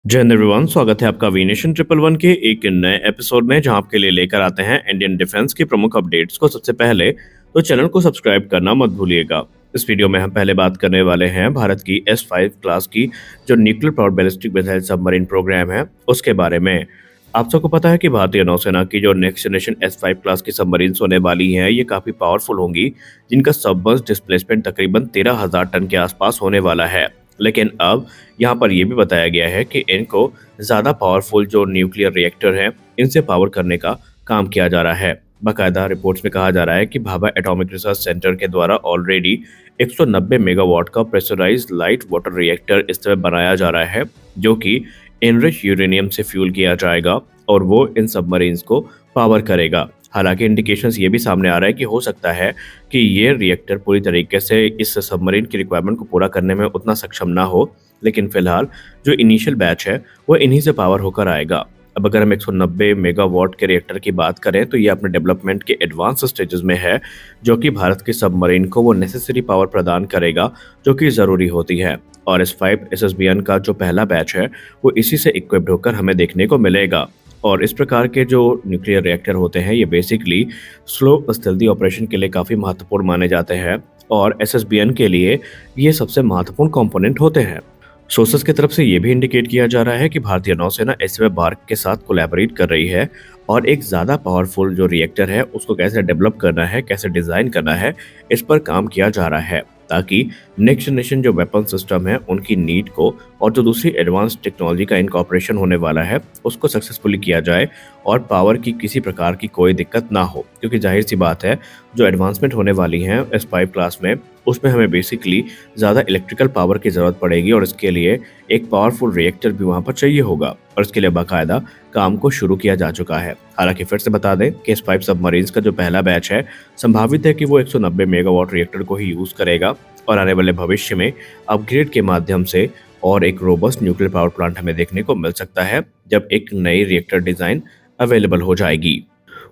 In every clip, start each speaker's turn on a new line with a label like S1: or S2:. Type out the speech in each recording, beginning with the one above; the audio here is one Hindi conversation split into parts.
S1: जय हिंद एवरीवन, स्वागत है आपका वीनेशन ट्रिपल वन के एक नए एपिसोड में, जहां आपके लिए लेकर आते हैं इंडियन डिफेंस की प्रमुख अपडेट्स को सबसे पहले। तो चैनल को सब्सक्राइब करना मत भूलिएगा। इस वीडियो में हम पहले बात करने वाले हैं भारत की S5 क्लास की जो nuclear power ballistic missile submarine program है उसके बारे में। आप सबको पता है कि भारतीय नौसेना की जो नेक्स्ट जनरेशन S5 क्लास की सबमरीन होने वाली हैं, ये काफी पावरफुल होंगी, जिनका सबमर्ज डिस्प्लेसमेंट तकरीबन 13,000 टन के आसपास होने वाला है। लेकिन अब यहाँ पर यह भी बताया गया है कि इनको ज़्यादा पावरफुल जो न्यूक्लियर रिएक्टर हैं, इनसे पावर करने का काम किया जा रहा है। बाकायदा रिपोर्ट्स में कहा जा रहा है कि भाभा एटॉमिक रिसर्च सेंटर के द्वारा ऑलरेडी 190 मेगावाट का प्रेशराइज्ड लाइट वाटर रिएक्टर इस तरह बनाया जा रहा है, जो कि एनरिच यूरेनियम से फ्यूल किया जाएगा और वो इन सबमरीन्स को पावर करेगा। हालांकि इंडिकेशंस ये भी सामने आ रहा है कि हो सकता है कि ये रिएक्टर पूरी तरीके से इस सबमरीन की रिक्वायरमेंट को पूरा करने में उतना सक्षम ना हो, लेकिन फिलहाल जो इनिशियल बैच है वो इन्हीं से पावर होकर आएगा। अब अगर हम 190 मेगावाट के रिएक्टर की बात करें तो ये अपने डेवलपमेंट के एडवांस स्टेजेस में है, जो कि भारत के सबमरीन को वो नेसेसरी पावर प्रदान करेगा जो कि ज़रूरी होती है। और S5 SSBN का जो पहला बैच है वो इसी से इक्विप्ड होकर हमें देखने को मिलेगा। और इस प्रकार के जो न्यूक्लियर रिएक्टर होते हैं, ये बेसिकली स्लो स्टेल्दी ऑपरेशन के लिए काफ़ी महत्वपूर्ण माने जाते हैं और SSBN के लिए ये सबसे महत्वपूर्ण कंपोनेंट होते हैं। सोर्सेस की तरफ से ये भी इंडिकेट किया जा रहा है कि भारतीय नौसेना इसमें बार्क के साथ कोलैबोरेट कर रही है और एक ज़्यादा पावरफुल जो रिएक्टर है उसको कैसे डेवलप करना है, कैसे डिज़ाइन करना है, इस पर काम किया जा रहा है, ताकि नेक्स्ट जनरेशन जो वेपन सिस्टम है उनकी नीड को और जो दूसरी एडवांस टेक्नोलॉजी का इनकॉर्पोरेशन होने वाला है उसको सक्सेसफुली किया जाए और पावर की किसी प्रकार की कोई दिक्कत ना हो। क्योंकि जाहिर सी बात है, जो एडवांसमेंट होने वाली हैं S5 क्लास में, उसमें हमें बेसिकली ज़्यादा इलेक्ट्रिकल पावर की ज़रूरत पड़ेगी और इसके लिए एक पावरफुल रिएक्टर भी वहाँ पर चाहिए होगा और इसके लिए बाकायदा काम को शुरू किया जा चुका है। हालांकि फिर से बता दें कि S5 सबमरीन्स का जो पहला बैच है, संभावित है कि वो 190 मेगावाट रिएक्टर को ही यूज़ करेगा और आने वाले भविष्य में अपग्रेड के माध्यम से और एक रोबस्ट न्यूक्लियर पावर प्लांट हमें देखने को मिल सकता है जब एक नई रिएक्टर डिज़ाइन अवेलेबल हो जाएगी।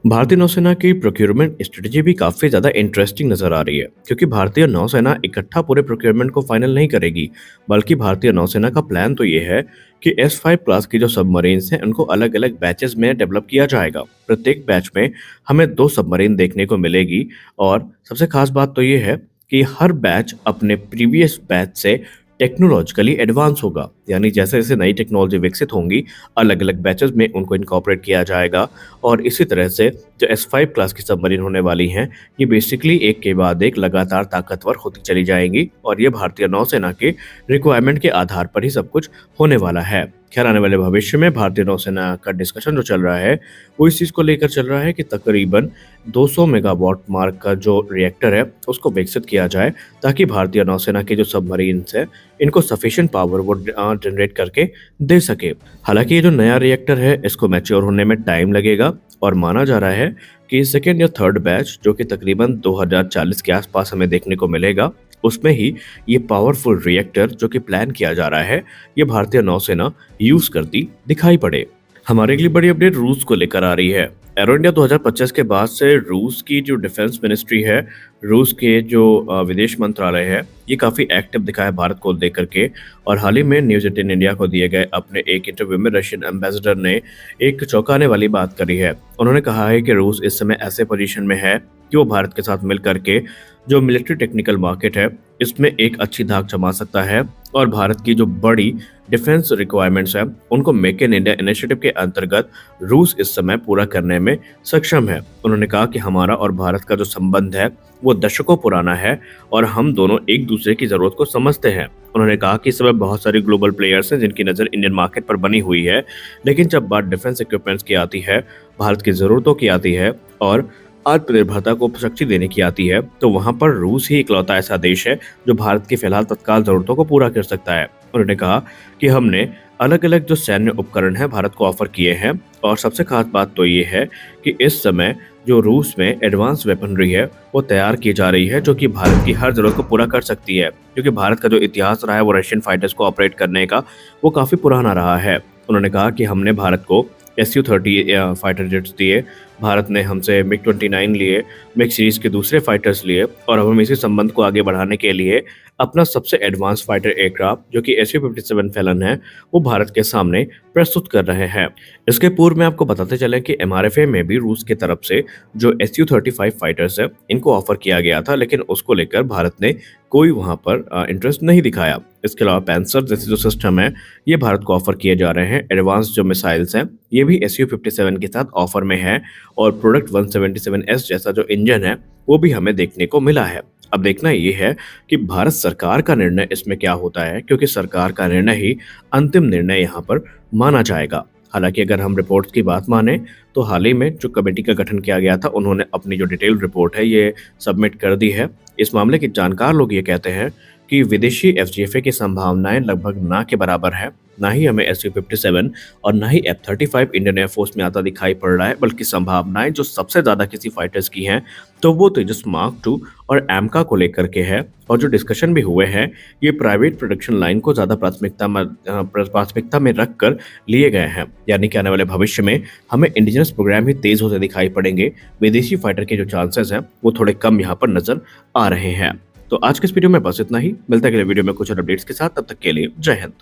S1: भारतीय नौसेना की प्रोक्योरमेंट स्ट्रेटजी भी काफ़ी ज़्यादा इंटरेस्टिंग नज़र आ रही है, क्योंकि भारतीय नौसेना इकट्ठा पूरे प्रोक्योरमेंट को फाइनल नहीं करेगी, बल्कि भारतीय नौसेना का प्लान तो ये है कि S5 क्लास की जो सबमरीन्स हैं उनको अलग अलग बैचेस में डेवलप किया जाएगा। प्रत्येक बैच में हमें 2 सबमरीन देखने को मिलेगी और सबसे खास बात तो ये है कि हर बैच अपने प्रीवियस बैच से टेक्नोलॉजिकली एडवांस होगा। यानी जैसे जैसे नई टेक्नोलॉजी विकसित होंगी, अलग अलग बैचेस में उनको इनकॉर्पोरेट किया जाएगा और इसी तरह से जो S5 क्लास की सबमरीन होने वाली हैं, ये बेसिकली एक के बाद एक लगातार ताकतवर होती चली जाएंगी और ये भारतीय नौसेना के रिक्वायरमेंट के आधार पर ही सब कुछ होने वाला है। खैर, आने वाले भविष्य में भारतीय नौसेना का डिस्कशन जो चल रहा है वो इस चीज़ को लेकर चल रहा है कि तकरीबन 200 मेगावाट मार्क का जो रिएक्टर है उसको विकसित किया जाए, ताकि भारतीय नौसेना के जो सबमरीन्स है इनको सफिशिएंट पावर वो जनरेट करके दे सके। हालांकि ये जो नया रिएक्टर है इसको मैच्योर होने में टाइम लगेगा और माना जा रहा है कि सेकेंड या थर्ड बैच, जो कि तकरीबन 2040 के आसपास हमें देखने को मिलेगा, उसमें ही ये पावरफुल रिएक्टर जो कि प्लान किया जा रहा है, ये भारतीय नौसेना यूज करती दिखाई पड़े। हमारे लिए बड़ी अपडेट रूस को लेकर आ रही है। एरो इंडिया 2025 के बाद से रूस की जो डिफेंस मिनिस्ट्री है, रूस के जो विदेश मंत्रालय है, ये काफ़ी एक्टिव दिखा है भारत को लेकर के। और हाल ही में न्यूज़ 18 इंडिया को दिए गए अपने एक इंटरव्यू में रशियन एम्बेसडर ने एक चौंकाने वाली बात करी है। उन्होंने कहा है कि रूस इस समय ऐसे पोजीशन में है कि वो भारत के साथ मिल करके जो मिलिट्री टेक्निकल मार्केट है इसमें एक अच्छी धाक जमा सकता है और भारत की जो बड़ी डिफेंस रिक्वायरमेंट्स है उनको मेक इन इंडिया इनिशिएटिव के अंतर्गत रूस इस समय पूरा करने में सक्षम है। उन्होंने कहा कि हमारा और भारत का जो संबंध है वो दशकों पुराना है और हम दोनों एक दूसरे की जरूरत को समझते हैं। उन्होंने कहा कि इस समय बहुत सारे ग्लोबल प्लेयर्स हैं जिनकी नज़र इंडियन मार्केट पर बनी हुई है, लेकिन जब बात डिफेंस इक्विपमेंट्स की आती है, भारत की ज़रूरतों की आती है और आत्मनिर्भरता को शक्ति देने की आती है, तो वहां पर रूस ही इकलौता ऐसा देश है जो भारत की फिलहाल तत्काल जरूरतों को पूरा कर सकता है। उन्होंने कहा कि हमने अलग अलग जो सैन्य उपकरण है भारत को ऑफर किए हैं और सबसे खास बात तो ये है कि इस समय जो रूस में एडवांस वेपनरी है वो तैयार की जा रही है, जो कि भारत की हर जरूरत को पूरा कर सकती है। क्योंकि भारत का जो इतिहास रहा है वो रशियन फाइटर्स को ऑपरेट करने का वो काफ़ी पुराना रहा है। उन्होंने कहा कि हमने भारत को Su-30 फाइटर जेट्स दिए, भारत ने हमसे MiG-29 लिए, मिग सीरीज के दूसरे फाइटर्स लिए और अब हम इसी संबंध को आगे बढ़ाने के लिए अपना सबसे एडवांस फाइटर एयरक्राफ्ट जो कि SU-57 फैलन है वो भारत के सामने प्रस्तुत कर रहे हैं। इसके पूर्व में आपको बताते चले कि MRFA में भी रूस की तरफ से जो SU-35 फाइटर्स है इनको ऑफर किया गया था, लेकिन उसको लेकर भारत ने कोई वहां पर इंटरेस्ट नहीं दिखाया। इसके अलावा पैंसर जैसे जो सिस्टम है ये भारत को ऑफर किए जा रहे हैं। एडवांस जो मिसाइल्स हैं ये भी SU-57 के साथ ऑफर में है और प्रोडक्ट 177S जैसा जो इंजन है वो भी हमें देखने को मिला है। अब देखना ये है कि भारत सरकार का निर्णय इसमें क्या होता है, क्योंकि सरकार का निर्णय ही अंतिम निर्णय यहाँ पर माना जाएगा। हालांकि अगर हम रिपोर्ट्स की बात माने तो हाल ही में जो कमेटी का गठन किया गया था उन्होंने अपनी जो डिटेल रिपोर्ट है ये सबमिट कर दी है। इस मामले के जानकार लोग ये कहते हैं कि विदेशी FGFA की संभावनाएं लगभग ना के बराबर है। ना ही हमें SU-57 और ना ही F-35 इंडियन एयरफोर्स में आता दिखाई पड़ रहा है, बल्कि संभावनाएं जो सबसे ज्यादा किसी फाइटर्स की हैं तो वो तेजस मार्क 2 और AMCA को लेकर के है। और जो डिस्कशन भी हुए हैं ये प्राइवेट प्रोडक्शन लाइन को ज्यादा प्राथमिकता में रखकर लिए गए हैं, यानी कि आने वाले भविष्य में हमें इंडिजिनस प्रोग्राम ही तेज होते दिखाई पड़ेंगे। विदेशी फाइटर के जो चांसेस हैं वो थोड़े कम यहाँ पर नजर आ रहे हैं। तो आज के इस वीडियो में बस इतना ही। मिलता है अगले वीडियो में कुछ और अपडेट्स के साथ, तब तक के लिए जय हिंद।